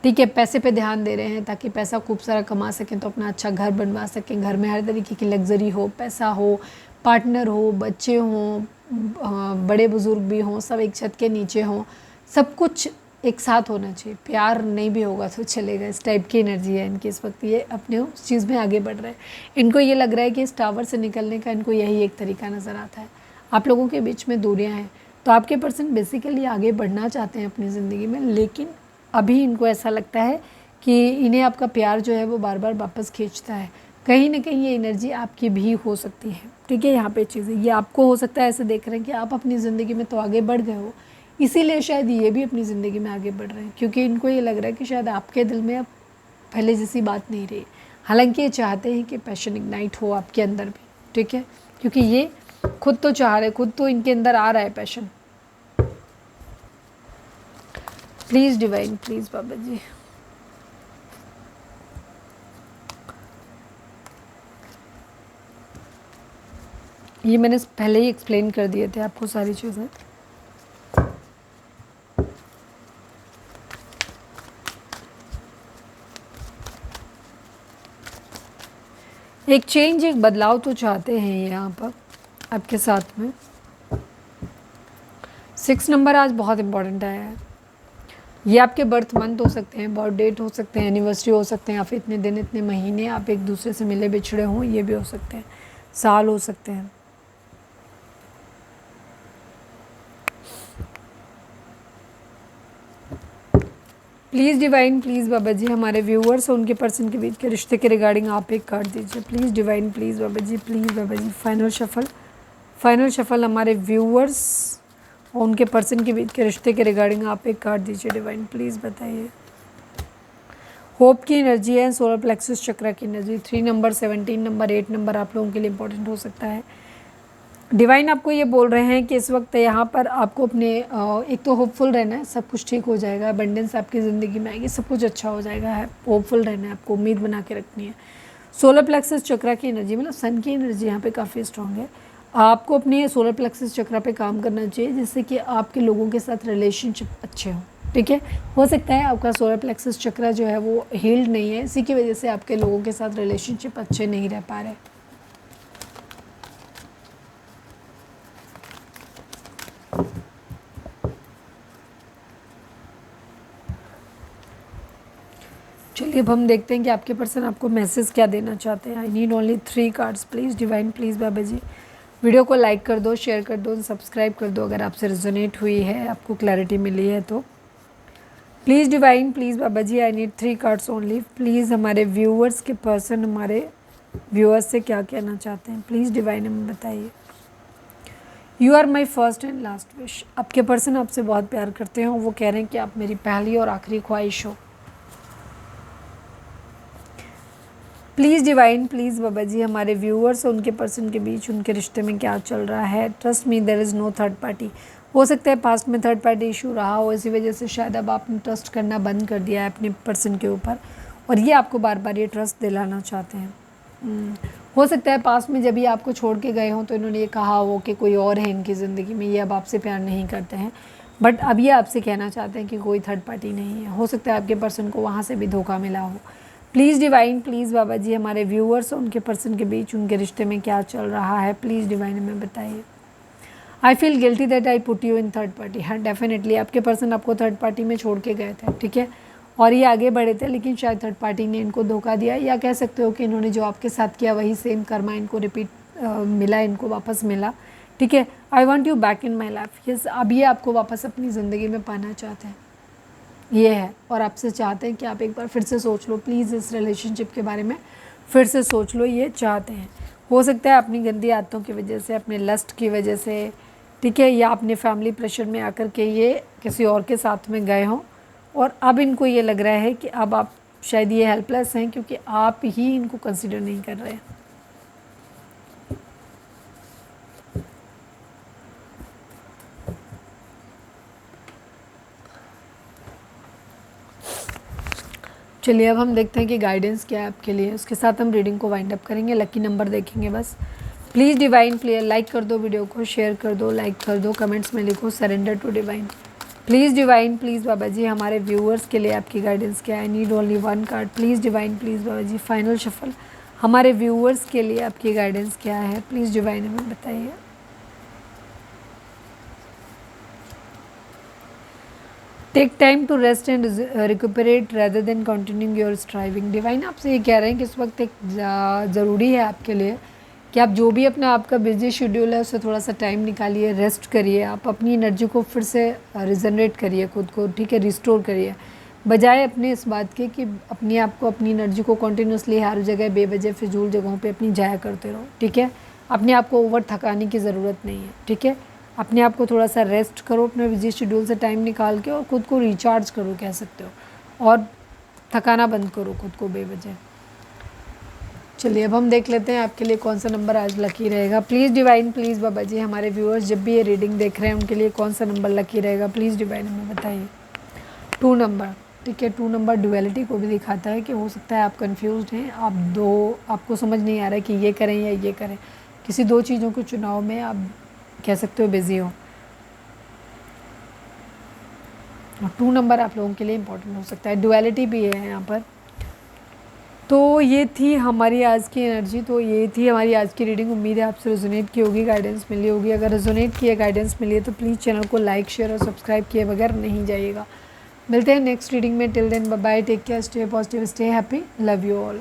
ठीक है। पैसे पे ध्यान दे रहे हैं ताकि पैसा खूब सारा कमा सकें, तो अपना अच्छा घर बनवा सकें, घर में हर तरीके की लग्जरी हो, पैसा हो, पार्टनर हो, बच्चे हों, बड़े बुज़ुर्ग भी हों, सब एक छत के नीचे हों, सब कुछ एक साथ होना चाहिए। प्यार नहीं भी होगा तो चलेगा, इस टाइप की एनर्जी है इनकी इस वक्त। ये अपने उस चीज़ में आगे बढ़ रहे हैं। इनको ये लग रहा है कि इस टावर से निकलने का इनको यही एक तरीका नज़र आता है। आप लोगों के बीच में दूरियां हैं, तो आपके पर्सन बेसिकली आगे बढ़ना चाहते हैं अपनी ज़िंदगी में, लेकिन अभी इनको ऐसा लगता है कि इन्हें आपका प्यार जो है वो बार बार वापस खींचता है। कहीं ना कहीं ये एनर्जी आपकी भी हो सकती है, ठीक है। यहाँ पे चीज़ें ये आपको हो सकता है ऐसे देख रहे हैं कि आप अपनी ज़िंदगी में तो आगे बढ़ गए हो, इसीलिए शायद ये भी अपनी ज़िंदगी में आगे बढ़ रहे हैं, क्योंकि इनको ये लग रहा है कि शायद आपके दिल में अब पहले जैसी बात नहीं रही। हालांकि ये चाहते हैं कि पैशन इग्नाइट हो आपके अंदर भी, ठीक है, क्योंकि ये खुद तो चाह रहे, खुद तो इनके अंदर आ रहा है passion. Please divine, please Baba जी। ये मैंने पहले ही एक्सप्लेन कर दिए थे आपको सारी चीज़ें। एक चेंज, एक बदलाव तो चाहते हैं यहाँ पर आपके साथ में। 6 नंबर आज बहुत इंपॉर्टेंट आया है। ये आपके बर्थ मंथ हो सकते हैं, बर्थ डेट हो सकते हैं, एनिवर्सरी हो सकते हैं, या फिर इतने दिन, इतने महीने आप एक दूसरे से मिले बिछड़े हों, ये भी हो सकते हैं, साल हो सकते हैं। Please divine, please Baba ji हमारे व्यूअर्स और उनके पर्सन के बीच के रिश्ते के रिगार्डिंग आप एक कार्ड दीजिए। Please divine, please Baba ji, please Baba ji. Final shuffle हमारे व्यूअर्स और उनके पर्सन के बीच के रिश्ते के रिगार्डिंग आप एक कार्ड दीजिए डिवाइन, प्लीज़ बताइए। होप की एनर्जी है, सोलर प्लेक्सस चक्रा की एनर्जी। 3 नंबर, 17 नंबर, 8 नंबर आप लोगों के लिए इंपॉर्टेंट हो सकता है। डिवाइन आपको ये बोल रहे हैं कि इस वक्त यहाँ पर आपको अपने एक तो होपफुल रहना है, सब कुछ ठीक हो जाएगा, अबंडेंस आपकी ज़िंदगी में आएगी, सब कुछ अच्छा हो जाएगा। है होपफुल रहना है, आपको उम्मीद बना के रखनी है। सोलर प्लेक्सस चक्रा की एनर्जी मतलब सन की एनर्जी यहाँ पे काफ़ी स्ट्रांग है। आपको अपने सोलर प्लेक्सस चक्रा पे काम करना चाहिए जिससे कि आपके लोगों के साथ रिलेशनशिप अच्छे हों। ठीक है, हो सकता है आपका सोलर प्लेक्सस चक्रा जो है वो हील्ड नहीं है, इसी की वजह से आपके लोगों के साथ रिलेशनशिप अच्छे नहीं रह पा रहे। चलिए अब हम देखते हैं कि आपके पर्सन आपको मैसेज क्या देना चाहते हैं। I need only 3 cards please divine, please Baba ji. Video को लाइक कर दो, शेयर कर दो, सब्सक्राइब कर दो अगर आपसे रेजोनेट हुई है, आपको क्लैरिटी मिली है तो। Please divine, please Baba ji, I need 3 cards only. Please हमारे व्यूअर्स के पर्सन हमारे व्यूअर्स से क्या कहना चाहते हैं, प्लीज़ डिवाइन हमें बताइए। You are my first and last wish. आपके पर्सन आपसे बहुत प्यार करते हैं और वो कह रहे हैं कि आप मेरी पहली और आखिरी ख्वाहिश हो। Please divine, please Baba ji हमारे व्यूअर्स और उनके पर्सन के बीच उनके रिश्ते में क्या चल रहा है। Trust me there is no third party. हो सकता है पास्ट में थर्ड पार्टी इशू रहा हो, इसी वजह से शायद अब आपने ट्रस्ट करना बंद कर दिया है अपने पर्सन के ऊपर और ये आपको बार बार ये ट्रस्ट दिलाना चाहते हैं। हो सकता है पास्ट में जब ये आपको छोड़ के गए हों तो इन्होंने ये कहा हो कि कोई और है इनकी ज़िंदगी में, ये अब आपसे प्यार नहीं करते हैं, बट अब ये आपसे कहना चाहते हैं कि कोई थर्ड पार्टी नहीं है। हो सकता है आपके पर्सन को वहाँ से भी धोखा मिला हो। Please divine, please Baba ji हमारे व्यूअर्स और उनके पर्सन के बीच उनके रिश्ते में क्या चल रहा है, प्लीज़ डिवाइन हमें बताइए। I feel guilty that I put you in third party. हाँ डेफिनेटली आपके पर्सन आपको थर्ड पार्टी में छोड़ के गए थे, ठीक है, और ये आगे बढ़े थे लेकिन शायद थर्ड पार्टी ने इनको धोखा दिया, या कह सकते हो कि इन्होंने जो आपके साथ किया वही सेम कर्मा इनको रिपीट मिला, इनको वापस मिला। ठीक है, I want you back in my life. Yes, अब ये आपको वापस अपनी ज़िंदगी में पाना चाहते हैं, ये है, और आपसे चाहते हैं कि आप एक बार फिर से सोच लो, प्लीज़ इस रिलेशनशिप के बारे में फिर से सोच लो, ये चाहते हैं। हो सकता है अपनी गंदी आदतों की वजह से, अपने लस्ट की वजह से, ठीक है, या अपने फैमिली प्रेशर में आकर के ये किसी और के साथ में गए हों और अब इनको ये लग रहा है कि अब आप शायद ये हेल्पलेस हैं क्योंकि आप ही इनको कंसिडर नहीं कर रहे हैं। चलिए अब हम देखते हैं कि गाइडेंस क्या है आपके लिए, उसके साथ हम रीडिंग को वाइंड अप करेंगे, लकी नंबर देखेंगे बस। प्लीज़ डिवाइन, प्लीज लाइक कर दो वीडियो को, शेयर कर दो, लाइक कर दो, कमेंट्स में लिखो surrender to divine. Please divine, please Baba ji हमारे व्यूअर्स के लिए आपकी गाइडेंस क्या है। I need only 1 card please divine, please Baba ji. Final shuffle हमारे व्यूअर्स के लिए आपकी गाइडेंस क्या है, प्लीज़ डिवाइन हमें बताइए। Take time to rest and recuperate rather than continuing your striving. Divine आपसे ये कह रहे हैं कि इस वक्त एक ज़रूरी है आपके लिए कि आप जो भी अपना आपका बिजी शेड्यूल है उससे थोड़ा सा टाइम निकालिए, रेस्ट करिए, आप अपनी एनर्जी को फिर से रिजनरेट करिए खुद को, ठीक है, रिस्टोर करिए, बजाय अपने इस बात के कि अपनी आपको अपनी एनर्जी को कंटिन्यूसली हर जगह बेवजह फिजूल जगहों पे अपनी जाया करते रहो। ठीक है, अपने आप को ओवर थकाने की ज़रूरत नहीं है। ठीक है, अपने आप को थोड़ा सा रेस्ट करो, अपने बिजी शेड्यूल से टाइम निकाल के और खुद को रिचार्ज करो कह सकते हो, और थकाना बंद करो खुद को बेवजह। चलिए अब हम देख लेते हैं आपके लिए कौन सा नंबर आज लकी रहेगा। Please divine, please Baba ji हमारे व्यूअर्स जब भी ये रीडिंग देख रहे हैं उनके लिए कौन सा नंबर लकी रहेगा, प्लीज़ डिवाइन हमें बताइए। 2 नंबर, ठीक है, 2 नंबर डुअलिटी को भी दिखाता है कि हो सकता है आप कंफ्यूज्ड हैं, आपको समझ नहीं आ रहा है कि ये करें या ये करें, किसी 2 चीज़ों के चुनाव में आप कह सकते हो बिज़ी हो, और 2 नंबर आप लोगों के लिए इंपॉर्टेंट हो सकता है, डुअलिटी भी है यहाँ पर। तो ये थी हमारी आज की एनर्जी, तो ये थी हमारी आज की रीडिंग। उम्मीद है आपसे रेजोनेट की होगी, गाइडेंस मिली होगी। अगर रेजोनेट की है, गाइडेंस मिली है तो प्लीज़ चैनल को लाइक, शेयर और सब्सक्राइब किए बगैर नहीं जाइएगा। मिलते हैं नेक्स्ट रीडिंग में, till then bye bye, take care, stay positive, stay happy, love you all.